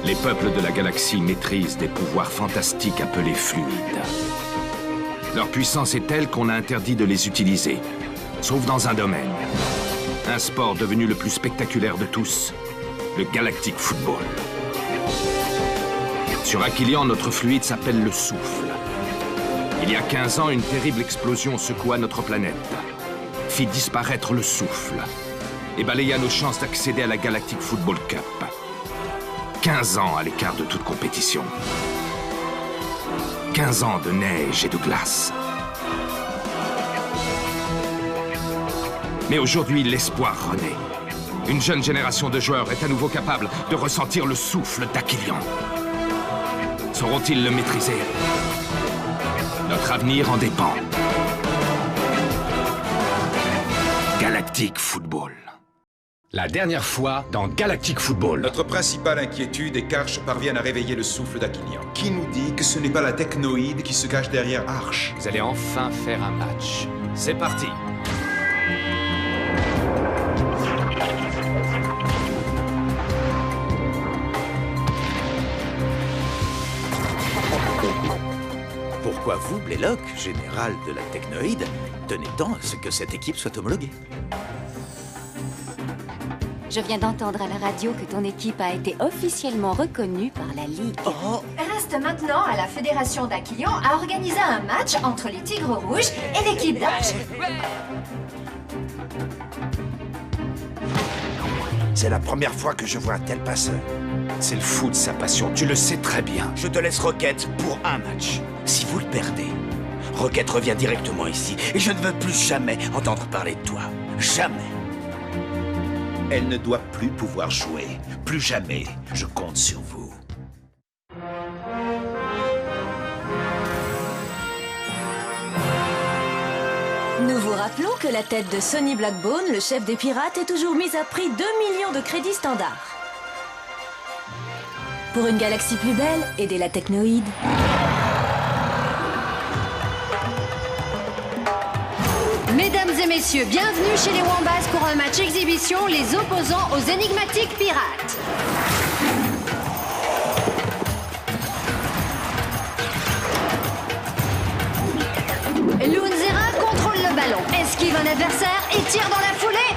Les peuples de la galaxie maîtrisent des pouvoirs fantastiques appelés fluides. Leur puissance est telle qu'on a interdit de les utiliser, sauf dans un domaine. Un sport devenu le plus spectaculaire de tous, le Galactic Football. Sur Aquilian, notre fluide s'appelle le souffle. Il y a 15 ans, une terrible explosion secoua notre planète, fit disparaître le souffle et balaya nos chances d'accéder à la Galactic Football Cup. 15 ans à l'écart de toute compétition. 15 ans de neige et de glace. Mais aujourd'hui, l'espoir renaît. Une jeune génération de joueurs est à nouveau capable de ressentir le souffle d'Aquilian. Sauront-ils le maîtriser? Notre avenir en dépend. Galactic Football. La dernière fois dans Galactic Football. Notre principale inquiétude est qu'Arch parvienne à réveiller le souffle d'Aquilian. Qui nous dit que ce n'est pas la technoïde qui se cache derrière Arch? Vous allez enfin faire un match. C'est parti. Pourquoi vous, Blaylock, général de la technoïde, tenez tant à ce que cette équipe soit homologuée? Je viens d'entendre à la radio que ton équipe a été officiellement reconnue par la Ligue. Oh! Reste maintenant à la Fédération d'Aquilian à organiser un match entre les Tigres Rouges et l'équipe d'Arch. C'est la première fois que je vois un tel passeur. C'est le foot, sa passion, tu le sais très bien. Je te laisse Rocket pour un match. Si vous le perdez, Rocket revient directement ici et je ne veux plus jamais entendre parler de toi. Jamais. Elle ne doit plus pouvoir jouer. Plus jamais. Je compte sur vous. Nous vous rappelons que la tête de Sonny Blackbone, le chef des pirates, est toujours mise à prix 2 millions de crédits standards. Pour une galaxie plus belle, aidez la technoïde. Mesdames et messieurs, bienvenue chez les Wombats pour un match exhibition, les opposants aux énigmatiques pirates. Loonzera contrôle le ballon, esquive un adversaire et tire dans la foulée.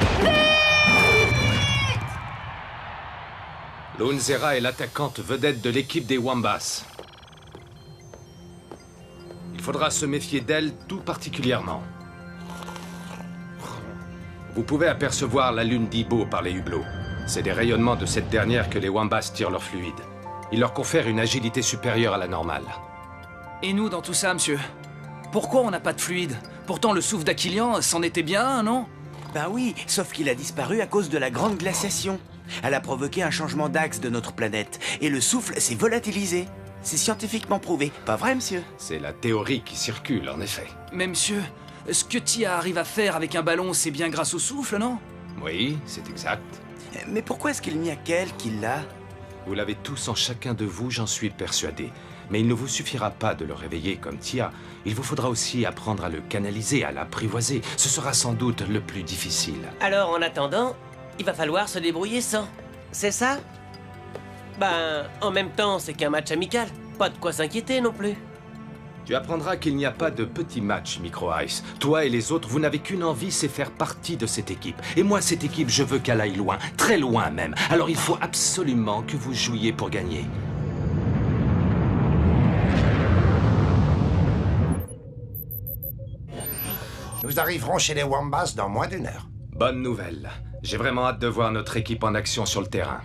Loonzera est l'attaquante vedette de l'équipe des Wombats. Il faudra se méfier d'elle tout particulièrement. Vous pouvez apercevoir la lune d'Ibo par les hublots. C'est des rayonnements de cette dernière que les Wombats tirent leur fluide. Ils leur confèrent une agilité supérieure à la normale. Et nous dans tout ça, monsieur? Pourquoi on n'a pas de fluide? Pourtant le souffle d'Aquilian, c'en était bien un, non? Ben oui, sauf qu'il a disparu à cause de la grande glaciation. Elle a provoqué un changement d'axe de notre planète. Et le souffle s'est volatilisé. C'est scientifiquement prouvé. Pas vrai, monsieur? C'est la théorie qui circule, en effet. Mais monsieur, ce que Tia arrive à faire avec un ballon, c'est bien grâce au souffle, non? Oui, c'est exact. Mais pourquoi est-ce qu'il n'y a qu'elle qui l'a? Vous l'avez tous en chacun de vous, j'en suis persuadé. Mais il ne vous suffira pas de le réveiller comme Tia. Il vous faudra aussi apprendre à le canaliser, à l'apprivoiser. Ce sera sans doute le plus difficile. Alors, en attendant, il va falloir se débrouiller sans. C'est ça? Ben, en même temps, c'est qu'un match amical. Pas de quoi s'inquiéter non plus. Tu apprendras qu'il n'y a pas de petits matchs, Micro Ice. Toi et les autres, vous n'avez qu'une envie, c'est faire partie de cette équipe. Et moi, cette équipe, je veux qu'elle aille loin, très loin même. Alors il faut absolument que vous jouiez pour gagner. Nous arriverons chez les Wombats dans moins d'1 heure. Bonne nouvelle. J'ai vraiment hâte de voir notre équipe en action sur le terrain.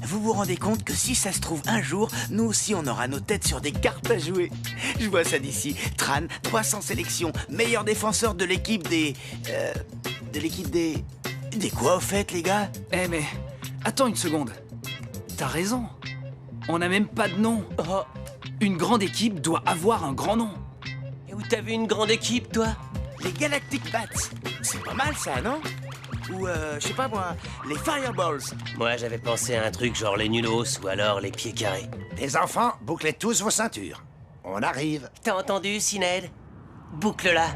Vous vous rendez compte que si ça se trouve un jour, nous aussi on aura nos têtes sur des cartes à jouer? Je vois ça d'ici. Tran, 300 sélections, meilleur défenseur de l'équipe des... Des quoi au fait, les gars? Eh mais, attends une seconde. T'as raison. On n'a même pas de nom. Oh, Une grande équipe doit avoir un grand nom. et où t'as vu une grande équipe, toi? Les Galactic Bats. C'est pas mal ça, non? Ou, je sais pas moi, les Fireballs. Moi, j'avais pensé à un truc genre les Nulos ou alors les Pieds Carrés. Les enfants, bouclez tous vos ceintures. On arrive. T'as entendu, Sinéad? Boucle-la.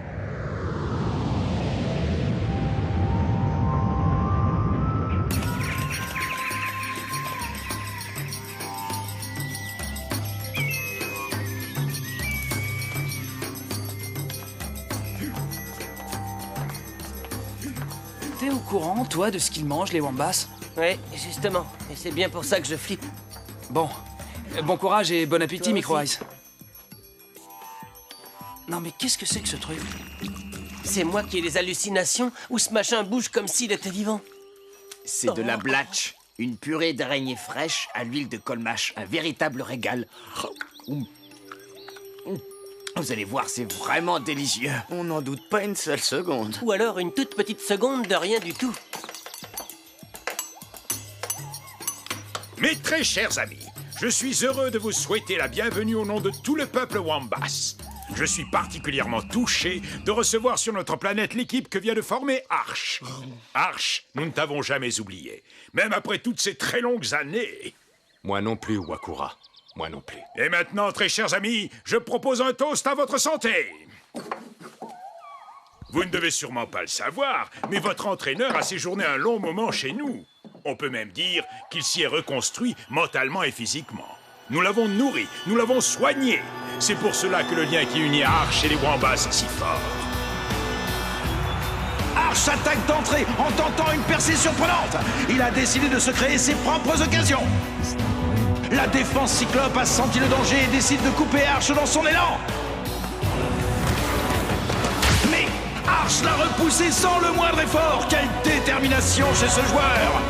T'es au courant, toi, de ce qu'ils mangent, les Wombas? Ouais, justement. Et c'est bien pour ça que je flippe. Bon. Bon courage et bon appétit, Toi Micro aussi. Ice. Non mais qu'est-ce que c'est que ce truc? C'est moi qui ai les hallucinations ou ce machin bouge comme s'il était vivant? C'est de la blatch. Une purée d'araignée fraîche à l'huile de colmâche. Un véritable régal. Vous allez voir, c'est vraiment délicieux. On n'en doute pas une seule seconde. Ou alors une toute petite seconde de rien du tout. Mes très chers amis, je suis heureux de vous souhaiter la bienvenue au nom de tout le peuple Wombas. Je suis particulièrement touché de recevoir sur notre planète l'équipe que vient de former Arch. Arch, nous ne t'avons jamais oublié, même après toutes ces très longues années. Moi non plus, Wakura. Moi non plus. Et maintenant, très chers amis, je propose un toast à votre santé. Vous ne devez sûrement pas le savoir, mais votre entraîneur a séjourné un long moment chez nous. On peut même dire qu'il s'y est reconstruit mentalement et physiquement. Nous l'avons nourri, nous l'avons soigné. C'est pour cela que le lien qui unit Arch et les Wombas est si fort. Arch attaque d'entrée en tentant une percée surprenante. Il a décidé de se créer ses propres occasions. La défense Cyclope a senti le danger et décide de couper Arch dans son élan. Mais Arch l'a repoussé sans le moindre effort. Quelle détermination chez ce joueur!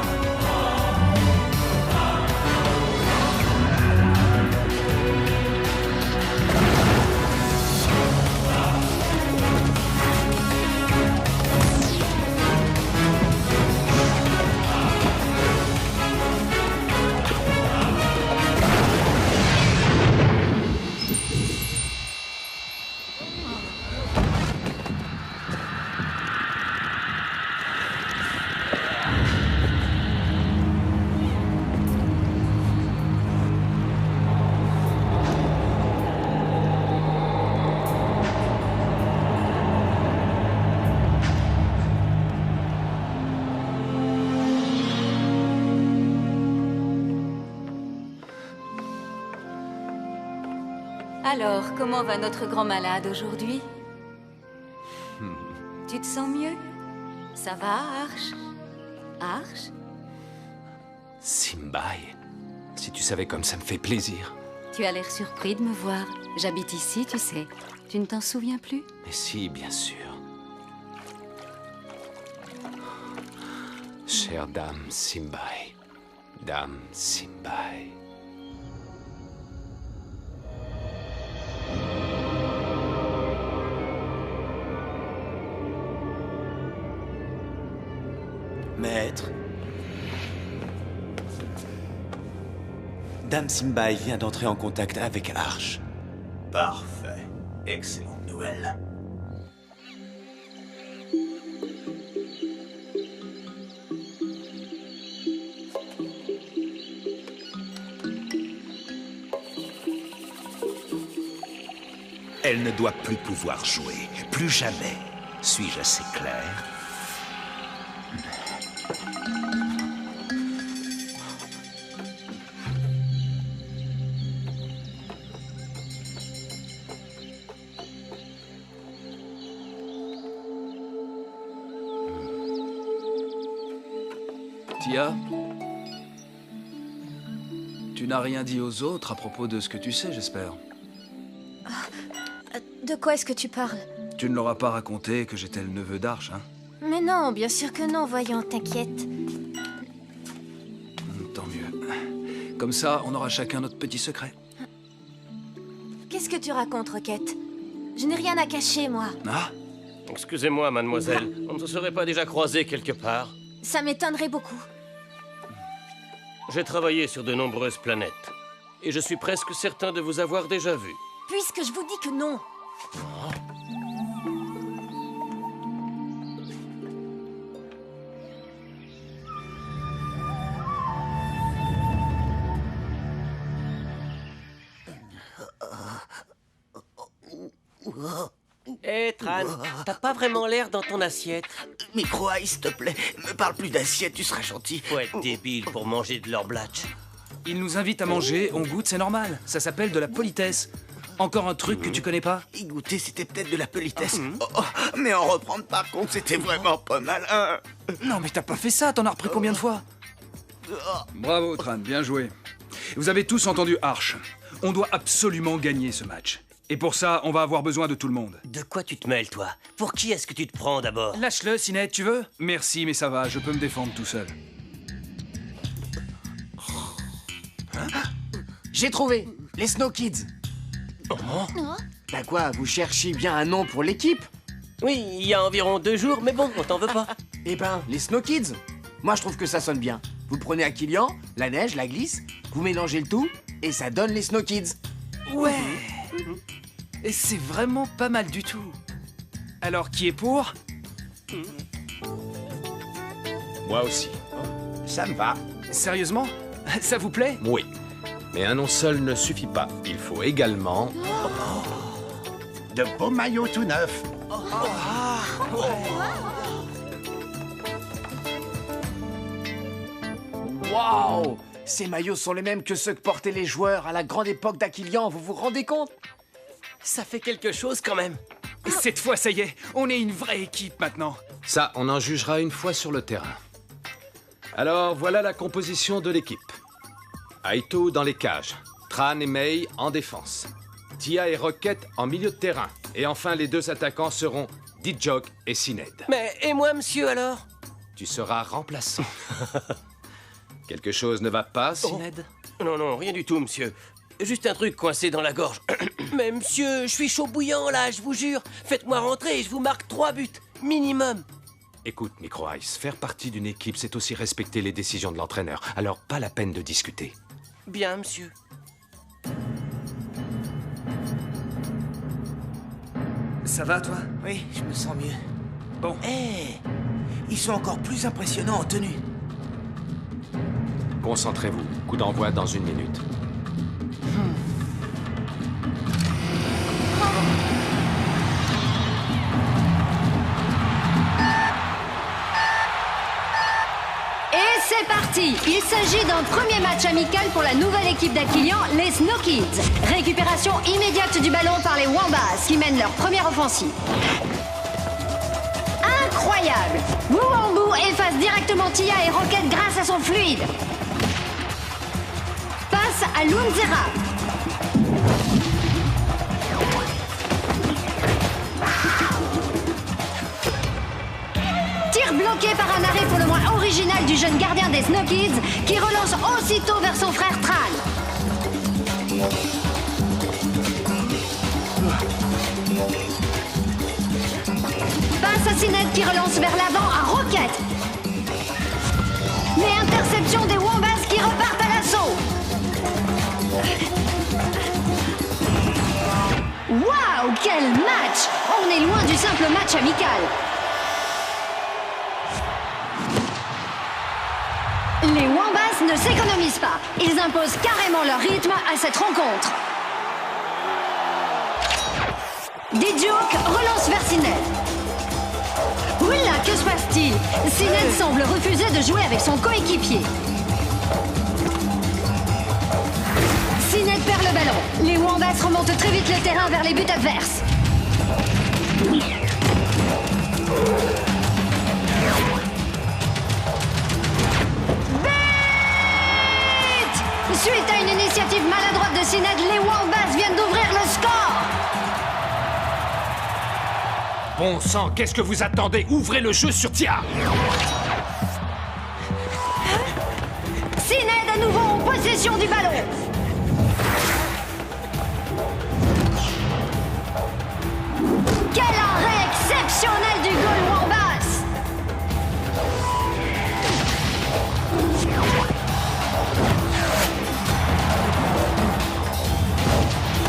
Alors, comment va notre grand malade aujourd'hui? Tu te sens mieux? Ça va, Arch? Arch? Simbai, si tu savais comme ça me fait plaisir. Tu as l'air surpris de me voir. J'habite ici, tu sais. Tu ne t'en souviens plus? Mais si, bien sûr. Chère dame Simbai. Dame Simbai. Maître. Dame Simbai vient d'entrer en contact avec Arch. Parfait. Excellente nouvelle. Elle ne doit plus pouvoir jouer. Plus jamais. Suis-je assez clair? Tia, tu n'as rien dit aux autres à propos de ce que tu sais, j'espère. De quoi est-ce que tu parles? Tu ne leur as pas raconté que j'étais le neveu d'Arch, hein? Mais non, bien sûr que non, voyons, t'inquiète. Tant mieux. Comme ça, on aura chacun notre petit secret. Qu'est-ce que tu racontes, Roquette? Je n'ai rien à cacher, moi. Ah? Excusez-moi, mademoiselle. On ne se serait pas déjà croisés quelque part? Ça m'étonnerait beaucoup. J'ai travaillé sur de nombreuses planètes. Et je suis presque certain de vous avoir déjà vu. Puisque je vous dis que non. Hé, Tran, t'as pas vraiment l'air dans ton assiette. Micro Ice, s'il te plaît, me parle plus d'assiette, tu seras gentil. Faut être débile pour manger de leur blatch. Ils nous invitent à manger, on goûte, c'est normal. Ça s'appelle de la politesse. Encore un truc que tu connais pas? Y goûter, c'était peut-être de la politesse. Mais en reprendre par contre, c'était vraiment pas mal. Hein. Non, mais t'as pas fait ça, t'en as repris combien de fois? Bravo, Tran, bien joué. Vous avez tous entendu Arch. On doit absolument gagner ce match. Et pour ça, on va avoir besoin de tout le monde. De quoi tu te mêles, toi? Pour qui est-ce que tu te prends d'abord? Lâche-le, Sinet, tu veux? Merci, mais ça va, je peux me défendre tout seul. J'ai trouvé! Les Snow Kids! Bah quoi, vous cherchiez bien un nom pour l'équipe? Oui, il y a environ 2 jours, mais bon, on t'en veut pas. Eh ben, les Snow Kids! Moi, je trouve que ça sonne bien. Vous prenez Aquilian, la neige, la glisse, vous mélangez le tout, et ça donne les Snow Kids. Ouais! Et c'est vraiment pas mal du tout. Alors, qui est pour? Moi aussi. Ça me va. Sérieusement? Ça vous plaît? Oui. Mais un nom seul ne suffit pas. Il faut également... De beaux maillots tout neufs. Waouh! Ces maillots sont les mêmes que ceux que portaient les joueurs à la grande époque d'Aquilian, vous vous rendez compte? Ça fait quelque chose quand même. Et cette fois, ça y est, on est une vraie équipe maintenant. Ça, on en jugera une fois sur le terrain. Alors, voilà la composition de l'équipe. Aito dans les cages, Tran et Mei en défense, Tia et Rocket en milieu de terrain, et enfin les 2 attaquants seront Dijok et Sined. Mais, et moi, monsieur, alors? Tu seras remplaçant. Quelque chose ne va pas, Sined? Non, non, rien du tout, monsieur. Juste un truc coincé dans la gorge. Mais monsieur, je suis chaud bouillant, là, je vous jure. Faites-moi rentrer et je vous marque 3 buts, minimum. Écoute, Micro Ice, faire partie d'une équipe, c'est aussi respecter les décisions de l'entraîneur. Alors, pas la peine de discuter. Bien, monsieur. Ça va, toi? Oui, je me sens mieux. Bon. Hé, ils sont encore plus impressionnants en tenue. Concentrez-vous. Coup d'envoi dans 1 minute. Et c'est parti! Il s'agit d'un premier match amical pour la nouvelle équipe d'Aquilian, les Snow Kids. Récupération immédiate du ballon par les Wombas qui mènent leur première offensive. Incroyable! Wuambu efface directement Tia et Rocket grâce à son fluide. Passe à Lunzera. Tir bloqué par un arrêt pour le moins original du jeune gardien des Snow Kids qui relance aussitôt vers son frère Tran. Passe à Sined qui relance vers l'avant à Rocket. Mais interception des Wombas qui repartent à l'assaut. Waouh, quel match! On est loin du simple match amical. Les Wombas ne s'économisent pas. Ils imposent carrément leur rythme à cette rencontre. Dijok relance vers Sined. Oula, que se passe-t-il? Sined semble refuser de jouer avec son coéquipier. Sined perd le ballon. Les Wombas remontent très vite le terrain vers les buts adverses. Suite à une initiative maladroite de Sined, les Wombas viennent d'ouvrir le score. Bon sang, qu'est-ce que vous attendez? Ouvrez le jeu sur Tia! Sined à nouveau en possession du ballon. Quel arrêt exceptionnel du goal Wombas!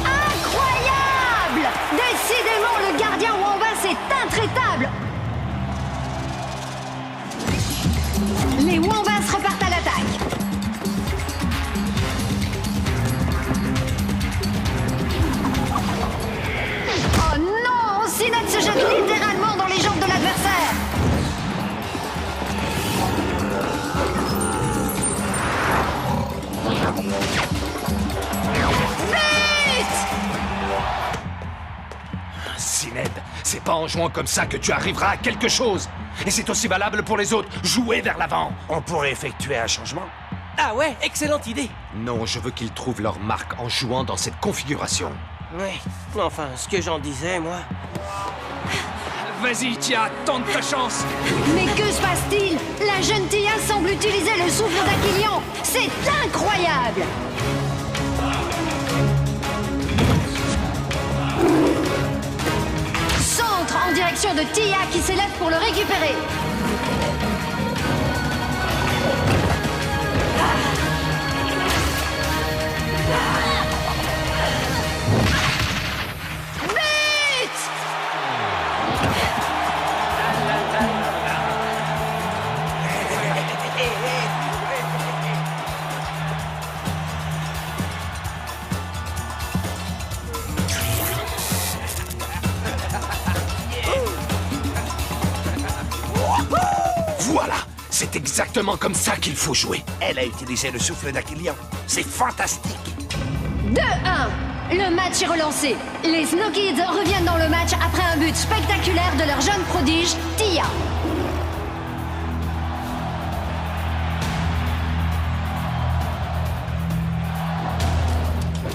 Incroyable! Décidément, le gardien Wombas est intraitable. Les Wombas repartent à l'attaque. Syned, c'est pas en jouant comme ça que tu arriveras à quelque chose. Et c'est aussi valable pour les autres. Jouez vers l'avant. On pourrait effectuer un changement. Ah ouais, excellente idée. Non, je veux qu'ils trouvent leur marque en jouant dans cette configuration. Oui, enfin, ce que j'en disais, moi... Vas-y, Tia, tente ta chance. Mais que se passe-t-il? La jeune Tia semble utiliser le souffle d'Aquilion. C'est incroyable. Centre en direction de Tia qui s'élève pour le récupérer. Voilà, c'est exactement comme ça qu'il faut jouer. Elle a utilisé le souffle d'Aquilion. C'est fantastique. 2-1. Le match est relancé. Les Snow Kids reviennent dans le match après un but spectaculaire de leur jeune prodige, Tia.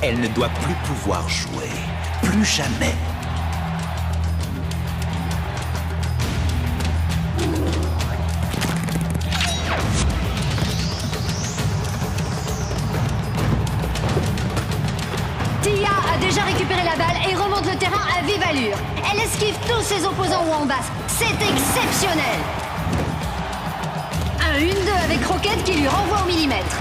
Elle ne doit plus pouvoir jouer. Plus jamais. Tia a déjà récupéré la balle et remonte le terrain à vive allure. Elle esquive tous ses opposants Wombas. C'est exceptionnel. Un 1-2 avec Rocket qui lui renvoie au millimètre.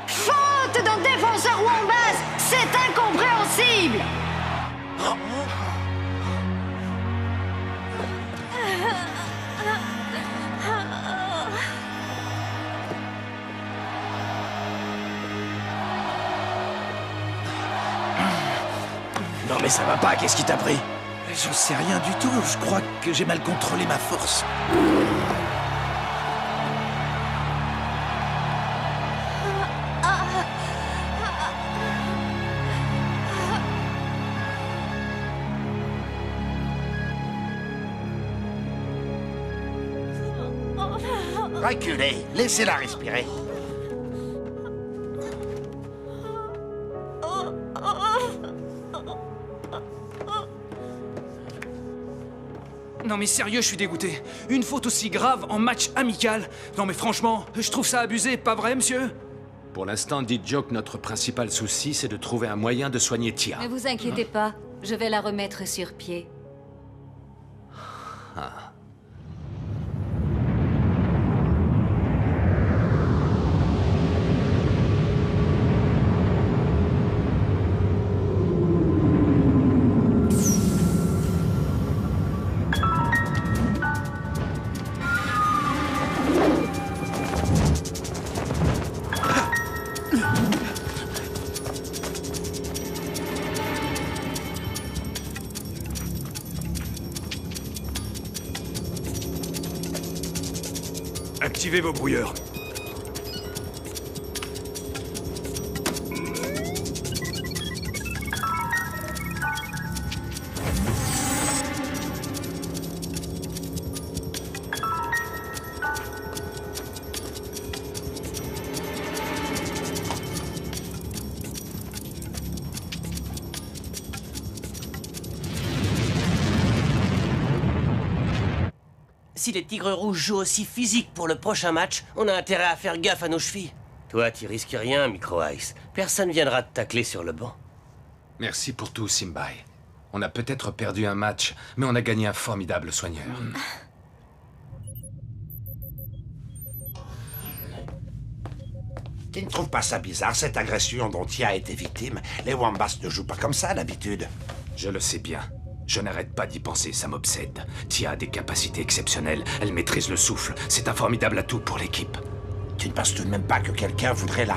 Faute d'un défenseur Wombas. C'est incompréhensible. Non mais ça va pas, qu'est-ce qui t'a pris? J'en sais rien du tout, je crois que j'ai mal contrôlé ma force. Reculez, laissez-la respirer. Non mais sérieux, je suis dégoûté. Une faute aussi grave en match amical. Non mais franchement, je trouve ça abusé, pas vrai, monsieur? Pour l'instant, dites Joe que notre principal souci, c'est de trouver un moyen de soigner Tia. Ne vous inquiétez pas, je vais la remettre sur pied. Ah. Activez vos brouilleurs. Si les Tigres Rouges jouent aussi physique pour le prochain match, on a intérêt à faire gaffe à nos chevilles. Toi, tu risques rien, Micro Ice. Personne viendra te tacler sur le banc. Merci pour tout, Simbai. On a peut-être perdu un match, mais on a gagné un formidable soigneur. Tu ne trouves pas ça bizarre, cette agression dont Tia a été victime? Les Wombas ne jouent pas comme ça, d'habitude. Je le sais bien. Je n'arrête pas d'y penser, ça m'obsède. Tia a des capacités exceptionnelles, elle maîtrise le souffle. C'est un formidable atout pour l'équipe. Tu ne penses tout de même pas que quelqu'un voudrait la...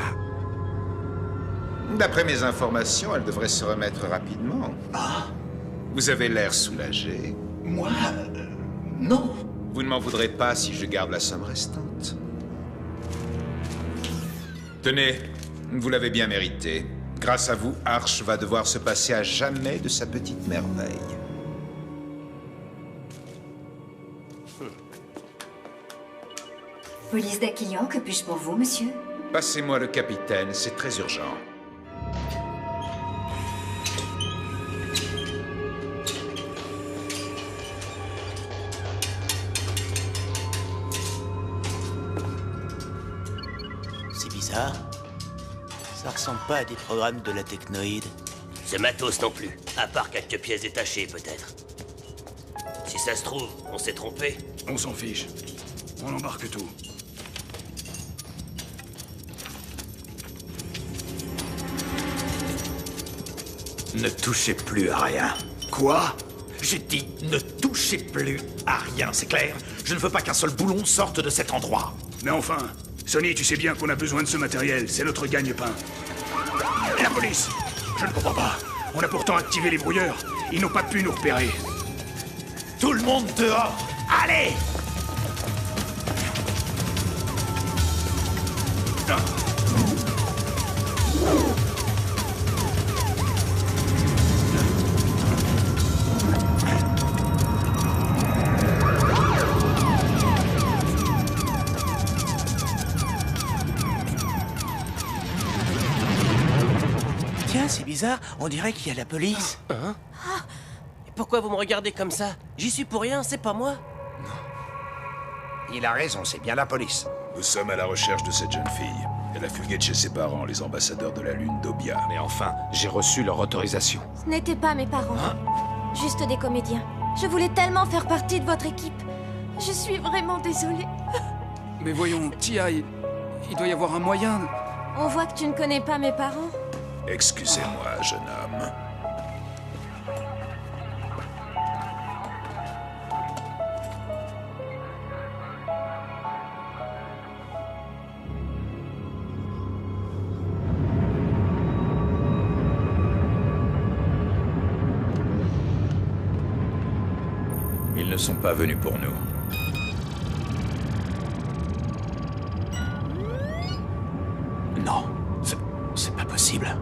D'après mes informations, elle devrait se remettre rapidement. Ah, Vous avez l'air soulagé. Moi non. Vous ne m'en voudrez pas si je garde la somme restante. Tenez, vous l'avez bien mérité. Grâce à vous, Arch va devoir se passer à jamais de sa petite merveille. Police d'Aquilion, que puis-je pour vous, monsieur? Passez-moi le capitaine, c'est très urgent. C'est bizarre. Ça ressemble pas à des programmes de la technoïde. C'est matos non plus, à part quelques pièces détachées peut-être. Si ça se trouve, on s'est trompé. On s'en fiche. On embarque tout. Ne touchez plus à rien. Quoi? J'ai dit ne touchez plus à rien, c'est clair? Je ne veux pas qu'un seul boulon sorte de cet endroit. Mais enfin, Sonny, tu sais bien qu'on a besoin de ce matériel. C'est notre gagne-pain. La police! Je ne comprends pas. On a pourtant activé les brouilleurs. Ils n'ont pas pu nous repérer. Tout le monde dehors! Allez! Tiens, c'est bizarre, on dirait qu'il y a la police. Hein? Et pourquoi vous me regardez comme ça? J'y suis pour rien, c'est pas moi. Il a raison, c'est bien la police. Nous sommes à la recherche de cette jeune fille. Elle a fugué de chez ses parents, les ambassadeurs de la Lune d'Obia. Mais enfin, j'ai reçu leur autorisation. Ce n'étaient pas mes parents. Juste des comédiens. Je voulais tellement faire partie de votre équipe. Je suis vraiment désolée. Mais voyons, Tia, il doit y avoir un moyen... On voit que tu ne connais pas mes parents. Excusez-moi, jeune homme. Ils ne sont pas venus pour nous. Non, c'est pas possible.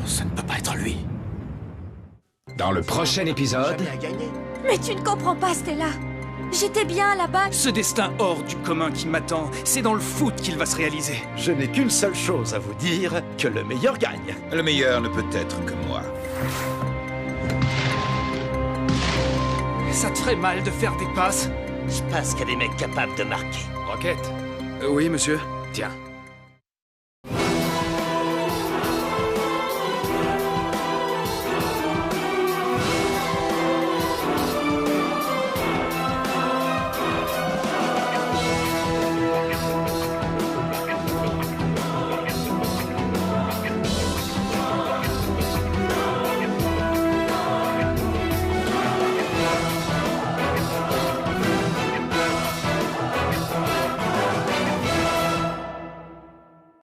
Ça ne peut pas être lui. Dans le prochain épisode... Mais tu ne comprends pas, Stella. J'étais bien là-bas. Ce destin hors du commun qui m'attend, c'est dans le foot qu'il va se réaliser. Je n'ai qu'une seule chose à vous dire, que le meilleur gagne. Le meilleur ne peut être que moi. Ça te ferait mal de faire des passes? Je pense qu'il y a des mecs capables de marquer. Roquette. Oui, monsieur. Tiens,